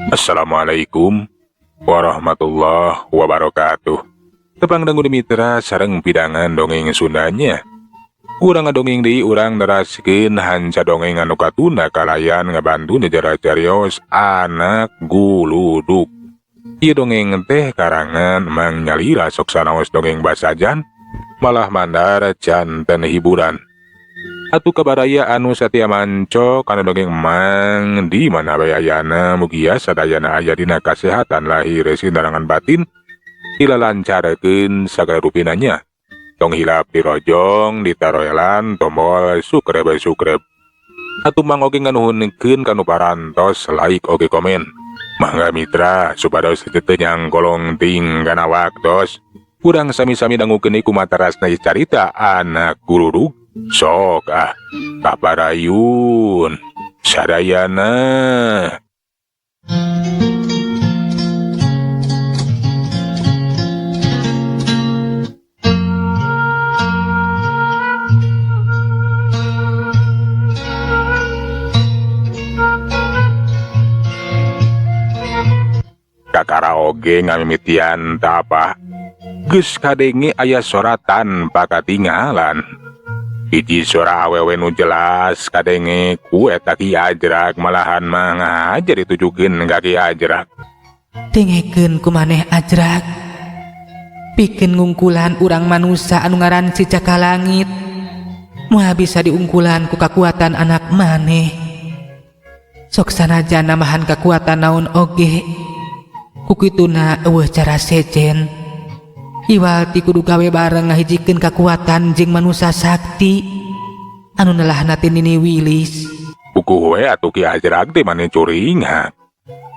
Assalamualaikum warahmatullahi wabarakatuh. Tepang dangu mitra sareng pidangan dongeng Sundanya. Urang ngadongeng di urang neraskeun hanca dongeng anu katunda kalayan ngabantu negara carios anak guluduk. Ieu dongeng teh karangan Mang Nyalira sok sanaos dongeng basajan malah mandar janten hiburan. Atuh kabaraya anu satia manco kana dongeng Mang di mana bae ayana mugia sadayana aya dina kasehatan lahir sindarangan batin dilalancarekeun sagala rupinanya. Tong hilap dirojong ditaroelan tombol sukreb. Atuh Mang oge nganuhunkeun kanu parantos like oge komen. Mangga mitra supados teu nyang kolong ting kana waktos. Urang sami-sami dangukeun ieu kumatarasna carita anak guluduk. Sok kaparayun sadayana. Kakaraoge ngamimitian tapa geus kadenge aya soratan pakatinggalan. Hiji sora awewe nu jelas kadenge ku eta Ki Ajrak malahan mah ngahajar ditujukeun ka Ki Ajrak. Dengekeun kumaneh Ajrak. Pikeun ngungkulan urang manusia anu ngaran si Cakalangit. Moal bisa diungkulan ku kakuatan anak maneh. Sok sanajan namahan kakuatan naon oge. Ku kituna eueuh cara sejen. Iwal ti kudu gawe bareng ngahijikeun kakuatan jeung manusia sakti anu nelahna ti Nini Wilis. Puguh we atuh Ki Ajrak teh maneh curing ha.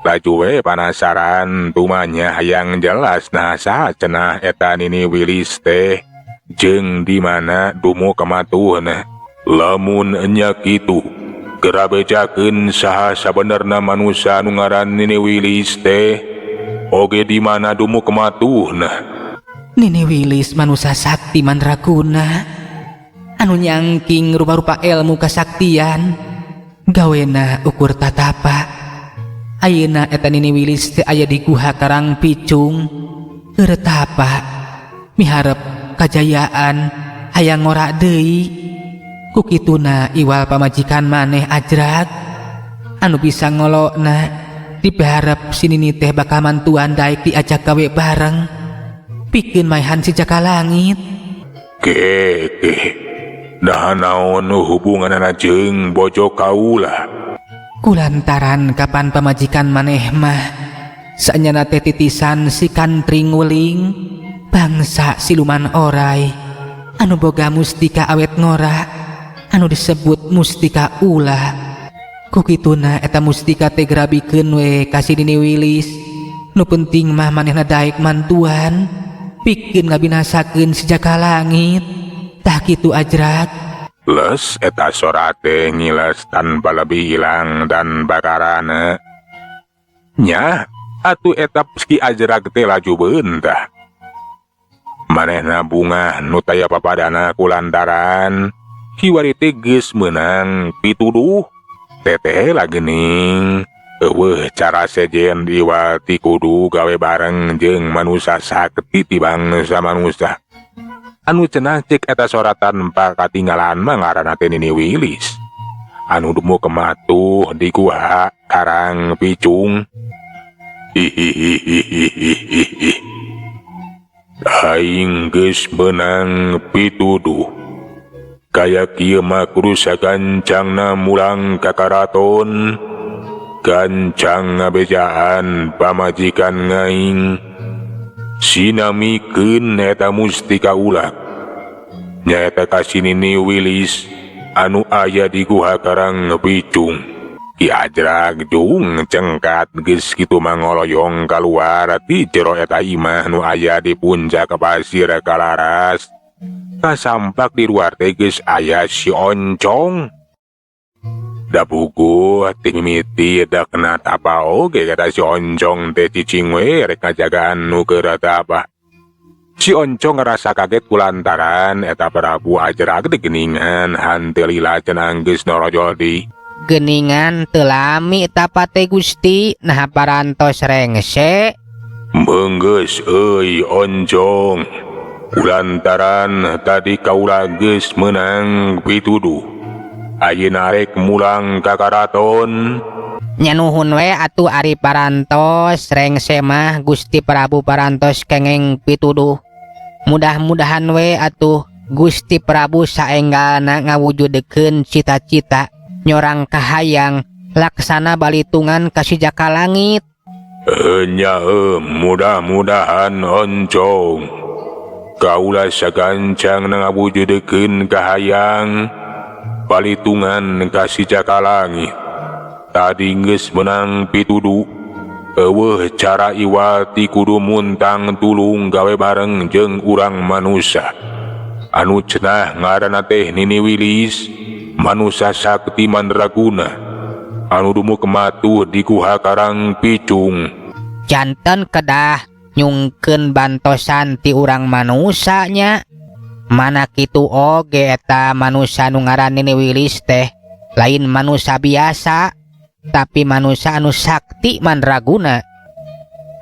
Laju we panasaran tumanya hayang jelas nah saha cenah eta Nini Wilis teh jeung di mana dumu kamatuhna. Lamun nya kitu geura bejakeun saha sabenerna manusia anu ngaran Nini Wilis teh oge di mana dumu kamatuhna. Nini Wilis manusia sakti mandraguna anu nyangking rupa-rupa ilmu kasaktian gawena ukur tatapa. Ayeuna eta Nini Wilis teh aya di guha Karang Picung eureutapa miharep kajayaan hayang ngora deui. Ku kituna iwal pamajikan maneh Ajrak anu bisa ngolokna dipaharep si Nini teh bakal mantuan daek diajak gawe bareng pikeun maehan si Cakalangit. Nah naon hubunganna jeung bojo kaula? Kulantaran kapan pamajikan maneh mah saenyana teh titisan si Kantring Wuling bangsa siluman oray anu boga mustika awet ngora anu disebut mustika ulah. Ku kituna eta mustika teh grabikeun we ka si Nini Wilis. Nu penting mah manehna daek mantuan pikeun ngabinasakeun si Cakalangit. Tah kitu Ajrak. Les eta sora teh ngiles tanpa lebih hilang dan bakarana. Nya atuh eta Ki Ajrak teh laju beunta. Manehna bunga nu taya papadana kulantaran kiwari teh geus meunang pituduh. Teteh lagening eueuh cara sejen iwal ti kudu gawe bareng jeung manusia sakti ti bangsa manusia. Anu cenah cek eta soratan pakatinggalan mah ngaranna teh Nini Wilis. Anu dumu kematuh di guha Karang Picung. Aing geus meunang pituduh. Kaya kieu mah kudu sagancangna mulang ka karaton. Gancang ngabejaan pamajikan ngaing sinamikeun eta mustika ulah nyaeta ka si Nini Wilis anu aya di guha Karang Picung. Ki Ajrak jung cengkat geus kitu mangoloyong kaluar ti jero eta imah nu aya di puncak pasir kalaras. Kasampak di luar teh geus aya si Oncong. Da buku teh mimiti da kena tapa oge kata si Oncong teh cicing we rek ngajagaan nu keur tapa. Si Oncong ngerasa kaget kulantaran eta Prabu Ajrak teh geuningan hanteu lila cenah geus norojol di geningan telami tapate Gusti nah parantos rengse. Menggeus euy oncong. Kulantaran tadi kaula geus menang pituduh. Ayeuna rek mulang ka karaton. Nyanuhun we atuh ari parantos rengse mah Gusti Prabu parantos kengeng pituduh. Mudah-mudahan we atuh Gusti Prabu saenggalna ngawujudekeun cita-cita nyorang kahayang laksana balitungan ka si Jakalangit. Nya mudah-mudahan oncong. Kaula sagancang ngawujudekeun kahayang balitungan ka si Jakalangit. Tadi geus menang pituduh. Eueuh cara iwati kudu muntang tulung gawe bareng jeung urang manusia. Anu cenah ngaranna teh Nini Wilis, manusia sakti mandraguna. Anu dumu kematuh di Guha Karang Picung. Janten kedah nyungkeun bantosan ti urang manusanya. Mana kitu oge eta manusia nu ngaran Nini Wilis teh lain manusia biasa, tapi manusia anu sakti mandraguna.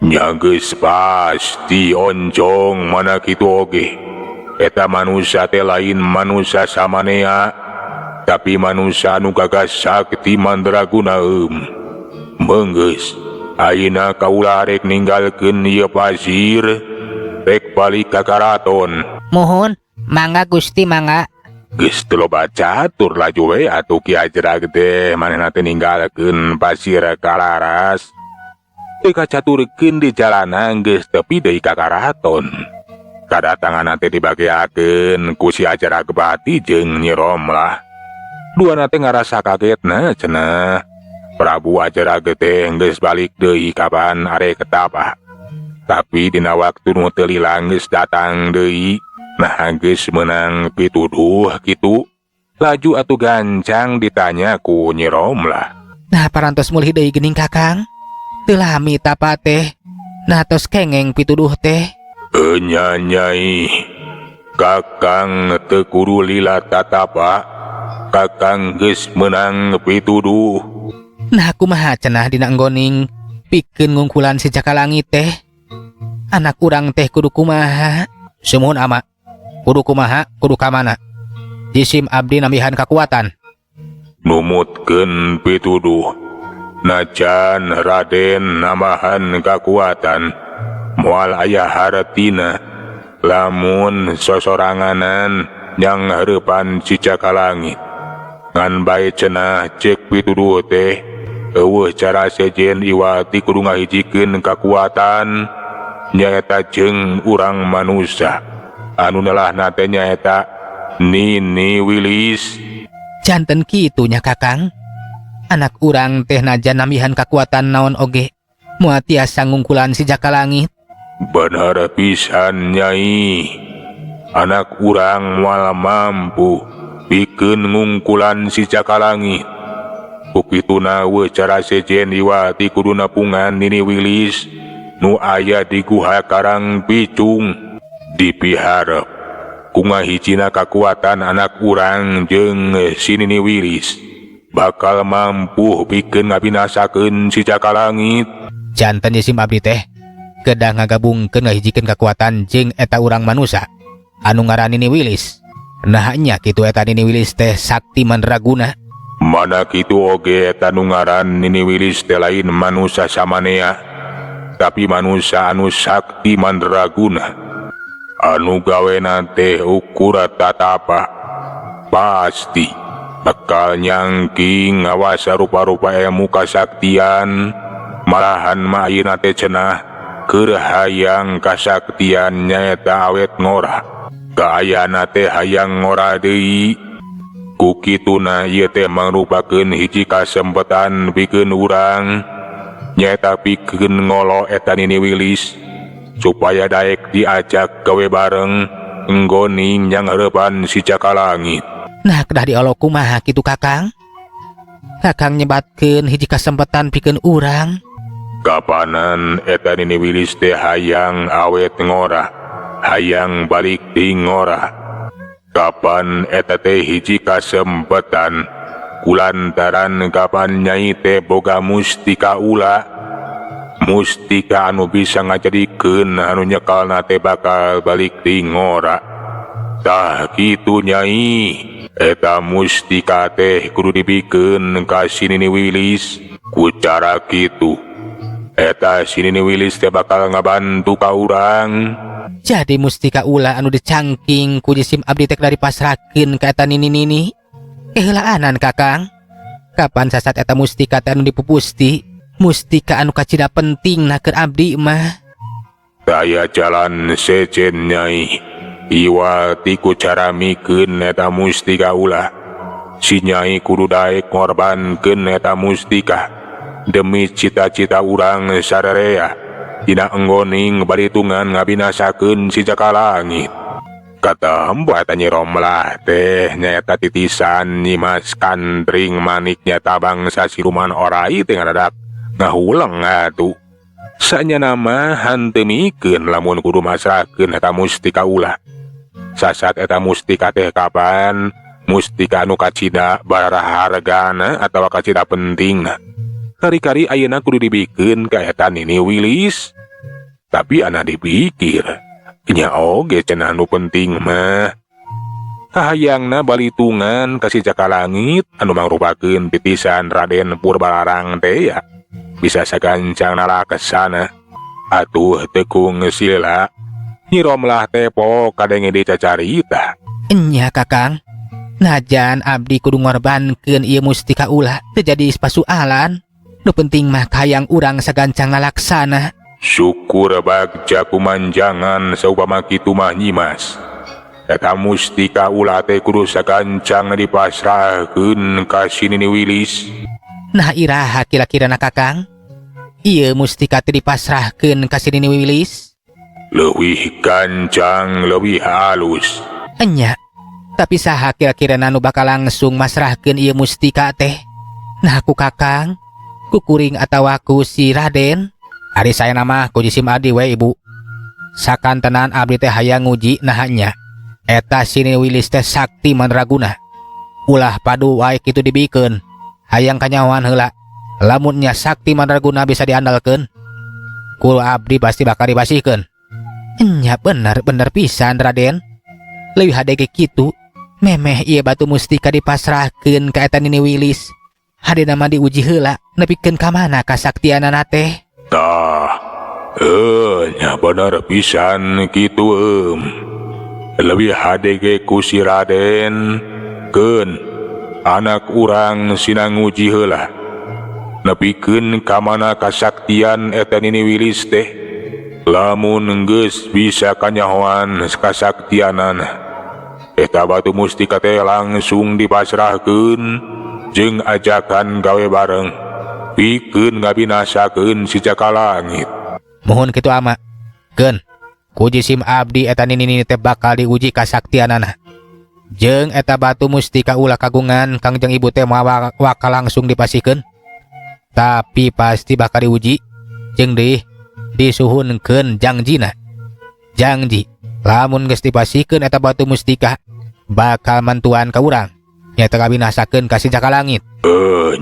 Nya geus pasti oncong mana kitu oge. Eta manusia teh lain manusia samanea, tapi manusia anu gagas sakti mandraguna Menggeus, ayeuna kaula rek ninggalkeun ieu pasir, rek balik ka karaton. Mohon, mangga Gusti mangga. Geus teu loba catur laju we atuh Ki Ajrag teh manehna teh ninggalkeun pasir kalaras. Teu kacaturkeun di jalanan geus tepi deui ka karaton. Kadatangan teh dibageakeun ku si Ajrag Bati jeung Nyi Romlah. Duana teh ngarasa kagetna cenah. Prabu Ajrag teh geus balik deui kapan are ketapa. Tapi dina waktu nu teu lila geus datang deui. Nah geus menang pituduh kitu. Laju atuh gancang ditanya ku Nyi Romlah. Nah parantos mulih deui geuning Kakang. Teu lami tapa teh. Nah tos kengeng pituduh teh. Nya Nyai. Kakang teu kudu lila tatapa. Kakang geus menang pituduh. Nah kumaha cenah dina enggoning pikeun ngungkulan si Jakalangit teh. Anak urang teh kudu kumaha? Sumuhun ama. Kudu kumaha? Kudu kamana? Jisim abdi nambihan kakuatan. Numutkeun pituduh. Najan Raden nambahan kakuatan. Moal aya hartina. Lamun sosoranganan yang hareupan si Jakalangit. Ngan bae cenah cek pituduh teh. Eueuh cara sejen iwati kudu ngahijikeun kakuatan. Nyaeta jeung urang manusia. Anu nelahna teh nyaeta Nini Wilis. Janten kitu nya Kakang. Anak urang teh najan nambihan kakuatan naon oge. Moal tiasa ngungkulan si Jakalangit. Benar pisan Nyai. Anak urang moal mampu pikeun ngungkulan si Jakalangit. Kupituna we cara sejen iwati kudu napungan Nini Wilis nu aya di Guha Karang Picung. Dipiharep ku ngahijina kakuatan anak urang jeung si Nini Wilis bakal mampu pikeun ngabinasakeun si Jakalangit. Janten jisim abdi teh kedah ngagabungkeun ngahijikeun kakuatan jeung eta urang manusia anu ngaran Nini Wilis. Nah nya kitu eta Nini Wilis teh sakti mandraguna. Mana kitu oge eta nu ngaran Nini Wilis teh lain manusia samanea, tapi manusia anu sakti mandraguna. Anu gawena teh ukur tatapa. Pasti bakal nyangking ngawasa rupa-rupa ilmu kasaktian. Malahan mah ayeuna teh cenah keur hayang kasaktian nyaeta awet ngora. Kaayana teh hayang ngora deui. Kukituna ieu teh mangrupakeun hiji kasempatan pikeun urang nyaeta pikeun ngolo eta Nini Wilis supaya daek diajak gawe bareng enggoning yang hareupan si Jakalangit. Nah kedah diolo kumaha kitu Kakang? Kakang nyebatkeun hiji kasempatan pikeun urang. Kapanan eta Nini Wilis teh hayang awet ngora, hayang balik di ngora. Kapan eta teh hiji kasempatan kulantaran kapan Nyai teh boga mustika ulah. Mustika anu bisa ngajadikeun anu nyekalna teh bakal balik di ngora. Tah kitu Nyai, eta mustika teh kudu dibikeun ka si Nini Wilis. Ku cara kitu, eta si Nini Wilis teh bakal ngabantu ka urang. Jadi mustika ulah anu dicangking ku jisim abdi teh dari pasrahkeun ka eta nini-nini. Heulaanan Kakang. Kapan sasat eta mustika teh anu dipupusti? Mustika anu kacida penting keur abdi mah. Daya jalan sejen Nyai. Iwa tiku cara mikeun eta mustika ulah. Si Nyai kudu daek ngorbankeun eta mustika demi cita-cita urang sararea dina enggoning baritungan ngabinasakeun si Jaka Langit. Kata empu eta Nyi Romlah teh nyaeta titisan Nyimas Kandring maniknya bangsa siluman orai teh ngadadak ngahulang atuh. Sanya nama hanteu mikeun lamun kudu masrahkeun eta mustika ulah. Sasat eta mustika teh kapan? Mustika anu kacida barara hargana atawa kacida pentingna. Kari-kari ayeuna kudu dibikeun ka eta Nini Wilis. Tapi ana dipikir, nya oge cenah anu penting mah. Kahayangna balitungan ka si Jaka Langit anu mangrupakeun titisan Raden Purbalarang teh ya. Bisa sagancang nalakesana. Atuh tekung sila. Nyi Romlah tepo kadenge dicacarita. Enya Kakang. Najan abdi kudu ngorbankeun ieu mustika ulah teu jadi pasualan. Nu penting mah kahayang urang sagancang ngalaksana. Syukur bagja kumanjangan saupama kitu mah Nyimas. Eta mustika ulah teh kudu sagancang dipasrahkeun ka si Nini Wilis. Nah iraha kira-kirana Kakang? Ieu mustika teh dipasrahkeun ka si Nini Wilis? Leuwih gancang, leuwih halus. Enya. Tapi saha kira-kirana nu bakal langsung masrahkeun ieu mustika teh? Nah ku Kakang, ku kuring atawa ku si Raden? Ari saya nama ku jisim abdi we Ibu. Sakantenan abdi teh hayang nguji nahanya. Eta si Nini Wilis teh sakti mandraguna. Ulah padu wae kitu dibikeun. Hayang kanyawan heula. Lamunnya sakti mandraguna bisa diandalkeun, kulo abdi pasti bakal dibasihkeun. Enya bener pisan Raden. Leuwih hade ge kitu. Memeh ieu batu mustika dipasrahkeun ka eta Nini Wilis. Hadena mah diuji heula nepikeun ka mana kasaktianana teh. Tah, nya bener pisan kitu Leuwih hade ge ku si Raden. Keun anak urang sinang nguji heula. Nepikeun ka mana kasaktian eta Nini Wilis teh. Lamun geus bisa kanyahoan kasaktianana, eta batu mustika teh langsung dipasrahkeun jeung ajakan gawe bareng pikeun ngabinasakeun si Jaka Langit. Mohon kitu ama. Keun, ku jisim abdi eta nini teh bakal diuji kasaktianana. Jeung eta batu mustika ulah kagungan Kangjeng Ibu teh moal wakal langsung dipasihkeun. Tapi pasti bakal diuji jeung disuhunkeun jangjina. Janji, lamun geus dipasihkeun eta batu mustika, bakal mantuan ka urang. Nyaeta kabinasakeun ka si Jaka Langit.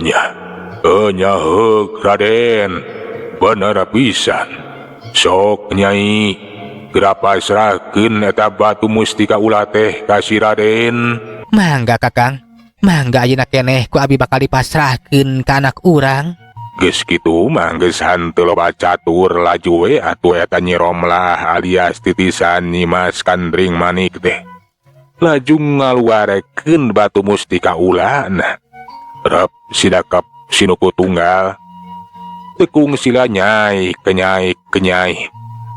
Nya heuk Raden. Bener pisan. Sok Nyai, geura pasrahkeun eta batu mustika ulah teh ka si Raden. Mangga Kakang. Mangga ayeuna keneh ku abi bakal dipasrahkeun ka anak urang. Geus kitu mah geus hanteu loba catur laju we atuh eta Nyi Romlah alias titisan Nyimas Kandring manik teh. Laju ngaluarekeun batu mustika ulana. Rep sidakep sinuku tunggal. Tekung sila Nyai kenyai.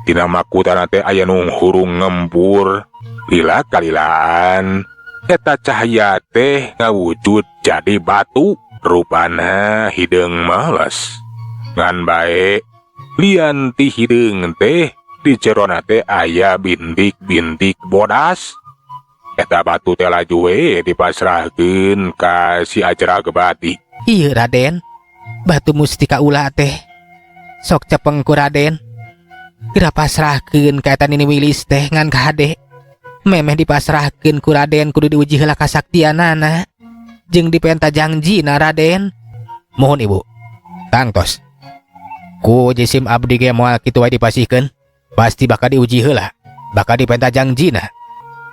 Dina makutana teh aya nu hurung ngempur. Lila kalilaan eta cahaya teh ngawujud jadi batu. Rupana hideung males. Ngan bae lian ti hideung teh di jerona teh aya bintik-bintik bodas. Eta batu teh laju we dipasrahkeun ka si Ajragebati. Ieu Raden, batu mustika ulah teh sok cepeng ku Raden. Geura pasrahkeun ka eta Nini Wilis teh ngan ka hade. Memeh dipasrahkeun ku Raden kudu diuji heula kasaktianana. jeung dipenta jangjina Raden. Mohon ibu. Tangtos. Ku jisim abdi ge moal kitu wae dipasihkeun, pasti bakal diuji heula, bakal dipenta jangjina.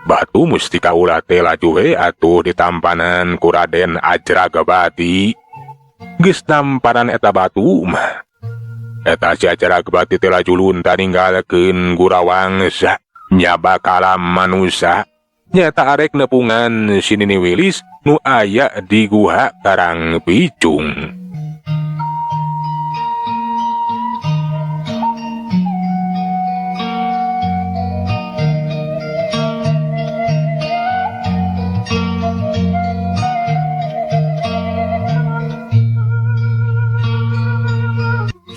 Batu mustika ulah teh laju we atuh ditampanan ku Raden Ajragabati. Geus tampanan eta batu mah. Eta si Ajragabati teh laju lunta ninggalkeun Gurawangsa nya bakalam manusa. Nyata arek nepungan si Nini Wilis nu aya di guha Karang Picung.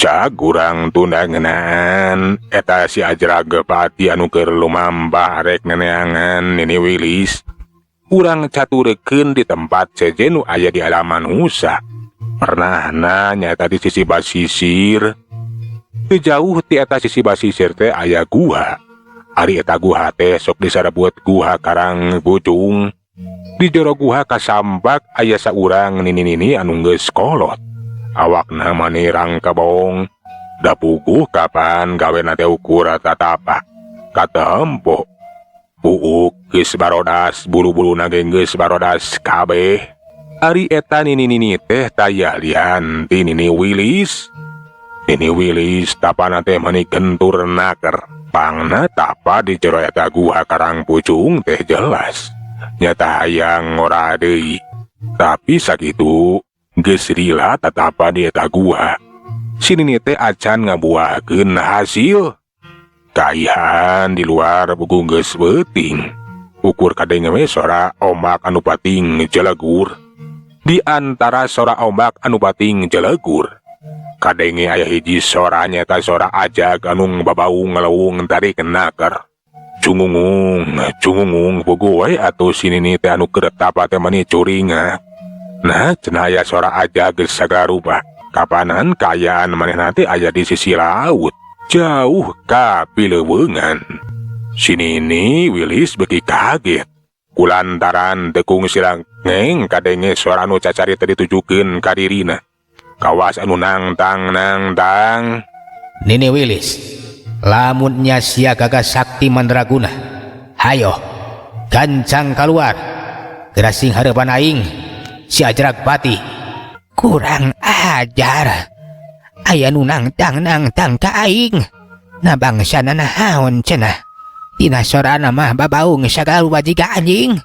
Cak urang tunda ngeunaan eta si Ajragapati anu keur lumambah rek neneangan Nini Wilis. Urang caturekeun di tempat sejen nu aya di halaman husa. Pernahna nyata di sisi basisir. Teu jauh ti eta sisi basisir teh aya guha. Ari eta guha teh sok disarabuat guha Karang Pucung. Di jero guha kasambak aya saurang nini-nini anu geus kolot. Awakna manirang kabong, da puguh kapan gawena teh ukur tatapa, kata empo. Puuk geus barodas, bulu-buluna ge geus barodas kabeh. Ari eta nini-nini teh tayah lian ti Nini Wilis. Nini Wilis tapana teh mani gentur naker, pangna tapa di jero eta guha Karang Pucung teh jelas. Nyata hayang ora deui, tapi sakitu geus rila tatapa di eta guha. Si Nini teh acan ngabuahkeun hasil. Kaihan di luar buku geus beuting. Ukur kadenge we sora ombak anu pating jelegur. Di antara sora ombak anu pating jelegur, kadenge aya hiji sora nyata sora Ajag anu babaung ngelewung tarik naker. Cungungung buku we atuh si Nini teh anu keur tapa teh mani curinga. Nah, cenaya sora Ajag geus sagarupa. Kapanan kayaan manehna teh aya di sisi laut, jauh ka pileuweungan. Si Nini Wilis beuki kaget. Kulantaran tekung silangeng kadenge sora anu cacarita ditujukeun ka dirina. Kawas anu nangtang. Nini Wilis, lamun nya sia gagas sakti mandraguna, hayo gancang kaluar. Gerasing hareupan aing si Ajragapati. Kurang ajar. Aya nu nangtang ka aing. Na bangsana nahaon cenah. Tina sorana mah babaung sagarupa jiga anjing.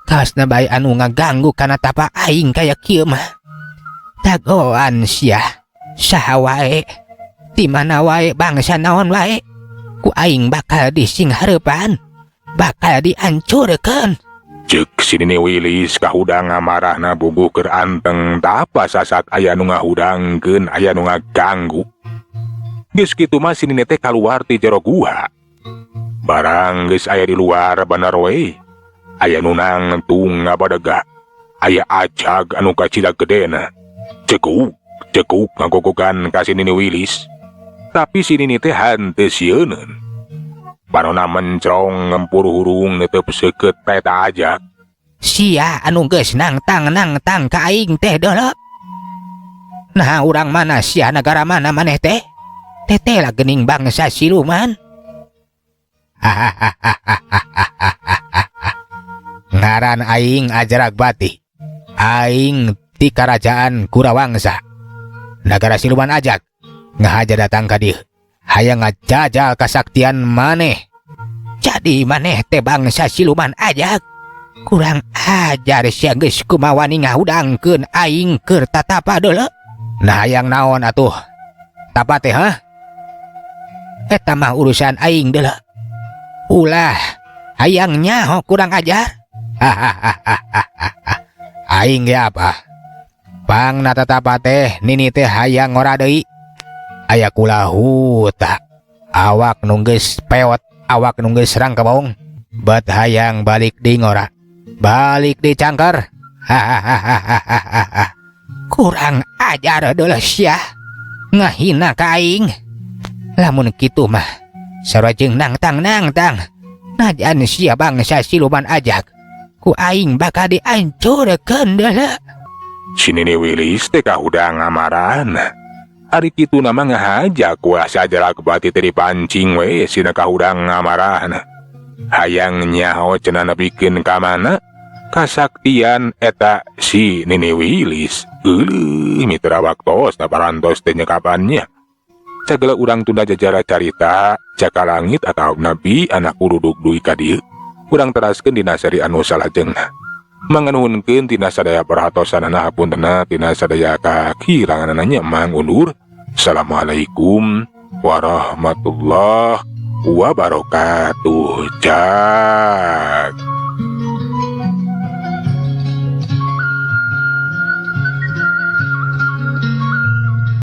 Kaosna bae anu ngaganggu kana tapa aing kaya kieu mah. Dagoan sia. Saha wae. Di mana wae bangsa naon wae. Ku aing bakal dising hareupan. Bakal dihancurkeun. Cek si Nini Wilis kahudang ngamarahna bubuh keur anteng tapa sasat aya nu ngahudangkeun aya nu ngaganggu. Geus kitu mah si Nini teh kaluar ti jero guha. Barang geus aya di luar bener we. Aya nu nangtung ngabadega. Aya Ajag anu kacidak gedena. Cekuk ngagogogan ka si Nini Wilis. Tapi si Nini teh henteu sieunun. Panona mencrong ngempur hurung netep seukeut eta Ajag. Sia anu geus nangtang ka aing teh deuleu. Nah urang mana sia negara mana maneh teh? Teteh lah geuning bangsa siluman. Ngaran aing Ajragapati. Aing ti karajaan Gurawangsa. Nagara siluman Ajag. Ngahaja datang ka dieu. Hayang ngajajal kasaktian maneh. Jadi maneh teh bangsa siluman Ajag. Kurang ajar sia geus kumaha ngahudangkeun aing keur tatapa deuleu. Nah hayang naon atuh? Tapa teh hah? Eta mah urusan aing deuleu. Ulah hayang nyaho kurang ajar. Aing ge apa? Pangna tatapa teh Nini teh hayang ora deui. Aya kulahuta. Awak nu geus peot, awak nu geus serang kabong. Bet hayang balik di ngora. Balik di cangker. Kurang ajar deuleu sia. Ngahina ka aing. Lamun kitu mah sarua jeung nangtang. Najan sia bangsa siluman Ajag. ku aing bakal dihancurkeun deuleu. Si Nini Wilis teh kahudang ngamaran. Ari kitu nama ngahaja kuasa jalak bati teh dipancing we sina kahudang ngamaran. Hayang nyaho cenah nepikeun ka mana? Kasaktian eta si Nini Wilis. Mitra waktos na parantos teh nyekapannya. Sagala urang tunda jajara carita jaka langit atau nabi anak uruduk dui ka dieu. Urang teraskeun dina seri anu salajeng. Manganuhunkeun tina sadaya perhatosanana hapuntenna tina sadaya kakiranganana nya Mang Undur. Assalamualaikum warahmatullahi wabarakatuh. Jak.